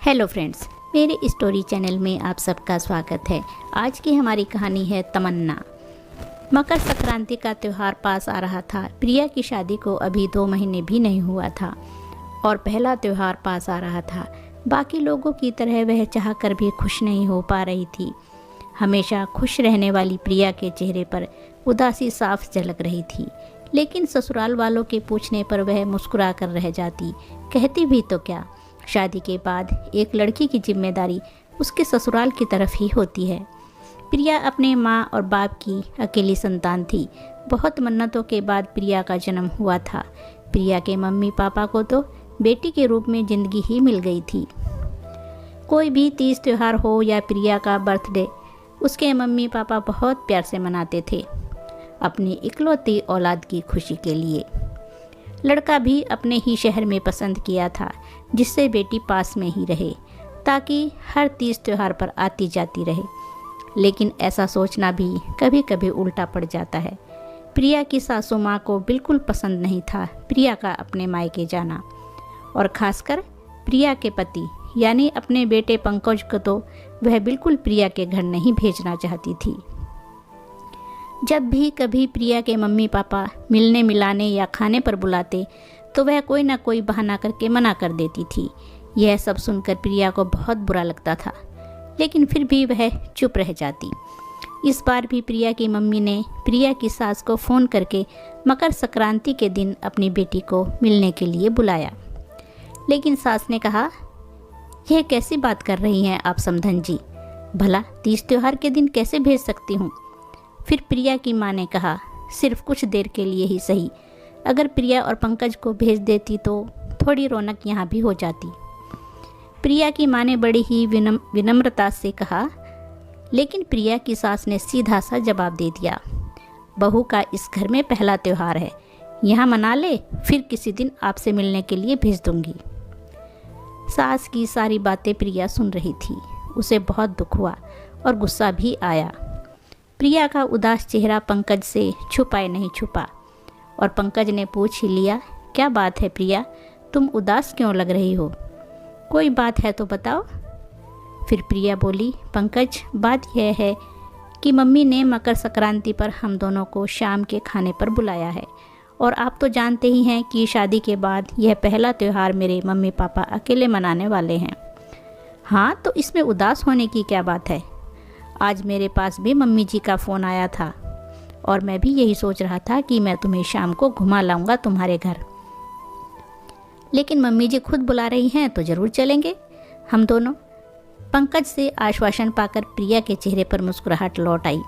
Hello friends, मेरे story channel में आप सबका स्वागत है। आज की हमारी कहानी है तमन्ना। मकर संक्रांति का त्यौहार पास आ रहा था। प्रिया की शादी को अभी 2 महीने भी नहीं हुआ था और पहला त्यौहार पास आ रहा था। बाकी लोगों की तरह वह चाहकर भी खुश नहीं हो पा रही थी। हमेशा खुश रहने वाली प्रिया के चेहरे पर उदासी साफ झलक रही थी, लेकिन ससुराल वालों के पूछने पर वह मुस्कुरा कर रह जाती। कहती भी तो क्या, शादी के बाद एक लड़की की जिम्मेदारी उसके ससुराल की तरफ ही होती है। प्रिया अपने माँ और बाप की अकेली संतान थी। बहुत मन्नतों के बाद प्रिया का जन्म हुआ था। प्रिया के मम्मी पापा को तो बेटी के रूप में ज़िंदगी ही मिल गई थी। कोई भी तीज त्यौहार हो या प्रिया का बर्थडे, उसके मम्मी पापा बहुत प्यार से मनाते थे, अपनी इकलौती औलाद की खुशी के लिए। लड़का भी अपने ही शहर में पसंद किया था, जिससे बेटी पास में ही रहे ताकि हर तीज त्यौहार पर आती जाती रहे। लेकिन ऐसा सोचना भी कभी कभी उल्टा पड़ जाता है। प्रिया की सासू माँ को बिल्कुल पसंद नहीं था प्रिया का अपने मायके जाना, और ख़ासकर प्रिया के पति यानी अपने बेटे पंकज को तो वह बिल्कुल प्रिया के घर नहीं भेजना चाहती थी। जब भी कभी प्रिया के मम्मी पापा मिलने मिलाने या खाने पर बुलाते तो वह कोई ना कोई बहाना करके मना कर देती थी। यह सब सुनकर प्रिया को बहुत बुरा लगता था, लेकिन फिर भी वह चुप रह जाती। इस बार भी प्रिया की मम्मी ने प्रिया की सास को फ़ोन करके मकर संक्रांति के दिन अपनी बेटी को मिलने के लिए बुलाया। लेकिन सास ने कहा, यह कैसी बात कर रही हैं आप समधन जी, भला तीज त्यौहार के दिन कैसे भेज सकती हूँ। फिर प्रिया की माँ ने कहा, सिर्फ कुछ देर के लिए ही सही, अगर प्रिया और पंकज को भेज देती तो थोड़ी रौनक यहाँ भी हो जाती। प्रिया की माँ ने बड़ी ही विनम्रता से कहा, लेकिन प्रिया की सास ने सीधा सा जवाब दे दिया, बहू का इस घर में पहला त्यौहार है, यहाँ मना ले, फिर किसी दिन आपसे मिलने के लिए भेज दूँगी। सास की सारी बातें प्रिया सुन रही थी। उसे बहुत दुख हुआ और गुस्सा भी आया। प्रिया का उदास चेहरा पंकज से छुपाए नहीं छुपा, और पंकज ने पूछ ही लिया, क्या बात है प्रिया, तुम उदास क्यों लग रही हो, कोई बात है तो बताओ। फिर प्रिया बोली, पंकज, बात यह है कि मम्मी ने मकर संक्रांति पर हम दोनों को शाम के खाने पर बुलाया है, और आप तो जानते ही हैं कि शादी के बाद यह पहला त्यौहार मेरे मम्मी पापा अकेले मनाने वाले हैं। हाँ, तो इसमें उदास होने की क्या बात है। आज मेरे पास भी मम्मी जी का फ़ोन आया था और मैं भी यही सोच रहा था कि मैं तुम्हें शाम को घुमा लाऊंगा तुम्हारे घर, लेकिन मम्मी जी खुद बुला रही हैं तो ज़रूर चलेंगे हम दोनों। पंकज से आश्वासन पाकर प्रिया के चेहरे पर मुस्कुराहट लौट आई।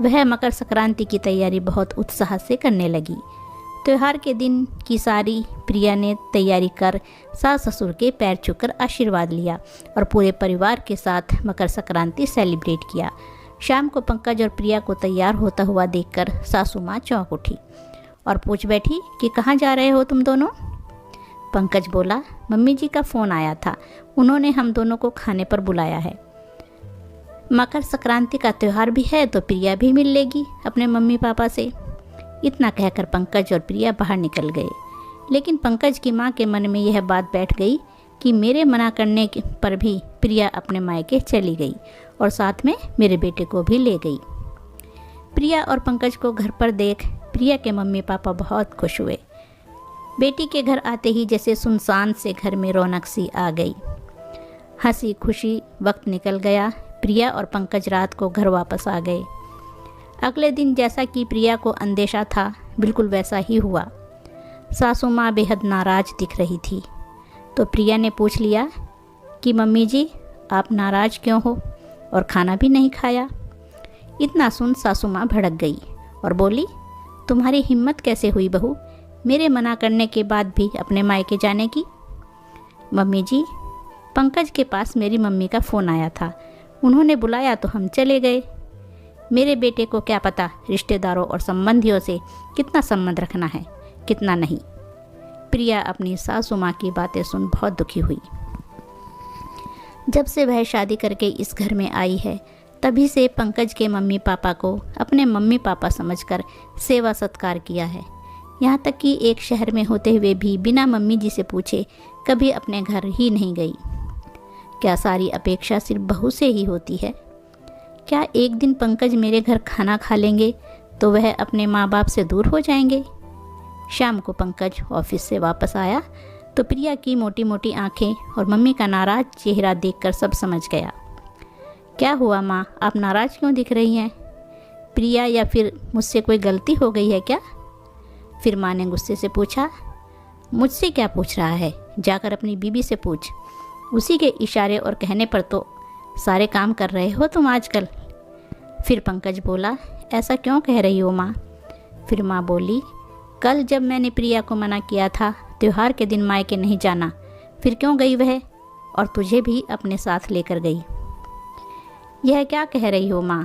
वह मकर संक्रांति की तैयारी बहुत उत्साह से करने लगी। त्यौहार के दिन की सारी प्रिया ने तैयारी कर सास ससुर के पैर छूकर आशीर्वाद लिया और पूरे परिवार के साथ मकर संक्रांति सेलिब्रेट किया। शाम को पंकज और प्रिया को तैयार होता हुआ देखकर सासू माँ चौंक उठी और पूछ बैठी कि कहाँ जा रहे हो तुम दोनों। पंकज बोला, मम्मी जी का फ़ोन आया था, उन्होंने हम दोनों को खाने पर बुलाया है। मकर संक्रांति का त्यौहार भी है तो प्रिया भी मिल लेगी अपने मम्मी पापा से। इतना कहकर पंकज और प्रिया बाहर निकल गए। लेकिन पंकज की माँ के मन में यह बात बैठ गई कि मेरे मना करने पर भी प्रिया अपने मायके चली गई और साथ में मेरे बेटे को भी ले गई। प्रिया और पंकज को घर पर देख प्रिया के मम्मी पापा बहुत खुश हुए। बेटी के घर आते ही जैसे सुनसान से घर में रौनक सी आ गई। हंसी खुशी वक्त निकल गया। प्रिया और पंकज रात को घर वापस आ गए। अगले दिन जैसा कि प्रिया को अंदेशा था, बिल्कुल वैसा ही हुआ। सासू माँ बेहद नाराज़ दिख रही थी, तो प्रिया ने पूछ लिया कि मम्मी जी, आप नाराज़ क्यों हो और खाना भी नहीं खाया। इतना सुन सासू माँ भड़क गई और बोली, तुम्हारी हिम्मत कैसे हुई बहू, मेरे मना करने के बाद भी अपने मायके जाने की। मम्मी जी, पंकज के पास मेरी मम्मी का फ़ोन आया था, उन्होंने बुलाया तो हम चले गए। मेरे बेटे को क्या पता रिश्तेदारों और संबंधियों से कितना संबंध रखना है, कितना नहीं। प्रिया अपनी सासू माँ की बातें सुन बहुत दुखी हुई। जब से वह शादी करके इस घर में आई है, तभी से पंकज के मम्मी पापा को अपने मम्मी पापा समझकर सेवा सत्कार किया है। यहाँ तक कि एक शहर में होते हुए भी बिना मम्मी जी से पूछे कभी अपने घर ही नहीं गई। क्या सारी अपेक्षा सिर्फ बहू से ही होती है? क्या एक दिन पंकज मेरे घर खाना खा लेंगे तो वह अपने माँ बाप से दूर हो जाएंगे? शाम को पंकज ऑफिस से वापस आया तो प्रिया की मोटी मोटी आंखें और मम्मी का नाराज़ चेहरा देखकर सब समझ गया। क्या हुआ माँ, आप नाराज़ क्यों दिख रही हैं? प्रिया, या फिर मुझसे कोई गलती हो गई है क्या? फिर माँ ने गुस्से से पूछा। मुझसे क्या पूछ रहा है, जाकर अपनी बीबी से पूछ। उसी के इशारे और कहने पर तो सारे काम कर रहे हो तुम आजकल। फिर पंकज बोला, ऐसा क्यों कह रही हो माँ? फिर माँ बोली, कल जब मैंने प्रिया को मना किया था त्योहार के दिन मायके नहीं जाना, फिर क्यों गई वह, और तुझे भी अपने साथ लेकर गई। यह क्या कह रही हो माँ?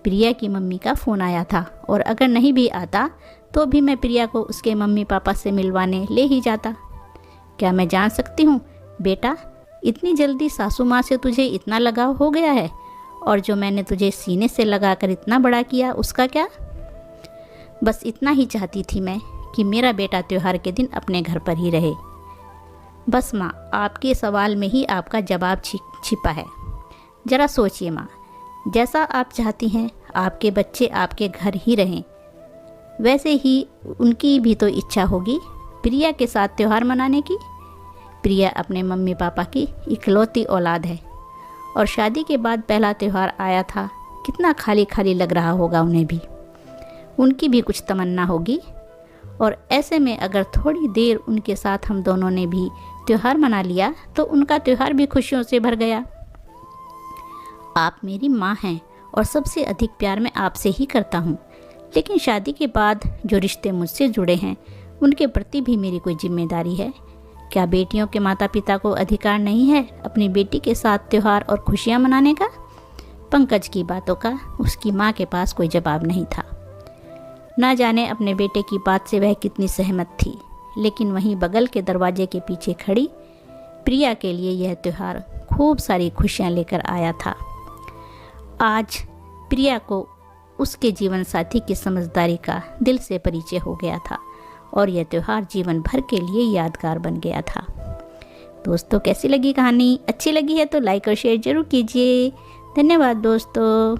प्रिया की मम्मी का फ़ोन आया था और अगर नहीं भी आता तो भी मैं प्रिया को उसके मम्मी पापा से मिलवाने ले ही जाता। क्या मैं जान सकती हूँ बेटा, इतनी जल्दी सासू माँ से तुझे इतना लगाव हो गया है? और जो मैंने तुझे सीने से लगाकर इतना बड़ा किया उसका क्या? बस इतना ही चाहती थी मैं कि मेरा बेटा त्योहार के दिन अपने घर पर ही रहे। बस माँ, आपके सवाल में ही आपका जवाब छिपा है। ज़रा सोचिए माँ, जैसा आप चाहती हैं आपके बच्चे आपके घर ही रहें, वैसे ही उनकी भी तो इच्छा होगी प्रिया के साथ त्यौहार मनाने की। प्रिया अपने मम्मी पापा की इकलौती औलाद है और शादी के बाद पहला त्यौहार आया था, कितना खाली खाली लग रहा होगा उन्हें भी। उनकी भी कुछ तमन्ना होगी और ऐसे में अगर थोड़ी देर उनके साथ हम दोनों ने भी त्यौहार मना लिया तो उनका त्यौहार भी खुशियों से भर गया। आप मेरी माँ हैं और सबसे अधिक प्यार मैं आपसे ही करता हूँ, लेकिन शादी के बाद जो रिश्ते मुझसे जुड़े हैं उनके प्रति भी मेरी कोई जिम्मेदारी है। क्या बेटियों के माता पिता को अधिकार नहीं है अपनी बेटी के साथ त्यौहार और खुशियाँ मनाने का? पंकज की बातों का उसकी माँ के पास कोई जवाब नहीं था। ना जाने अपने बेटे की बात से वह कितनी सहमत थी, लेकिन वहीं बगल के दरवाजे के पीछे खड़ी प्रिया के लिए यह त्यौहार खूब सारी खुशियाँ लेकर आया था। आज प्रिया को उसके जीवन साथी की समझदारी का दिल से परिचय हो गया था और यह त्यौहार जीवन भर के लिए यादगार बन गया था। दोस्तों, कैसी लगी कहानी? अच्छी लगी है तो लाइक और शेयर ज़रूर कीजिए। धन्यवाद दोस्तों।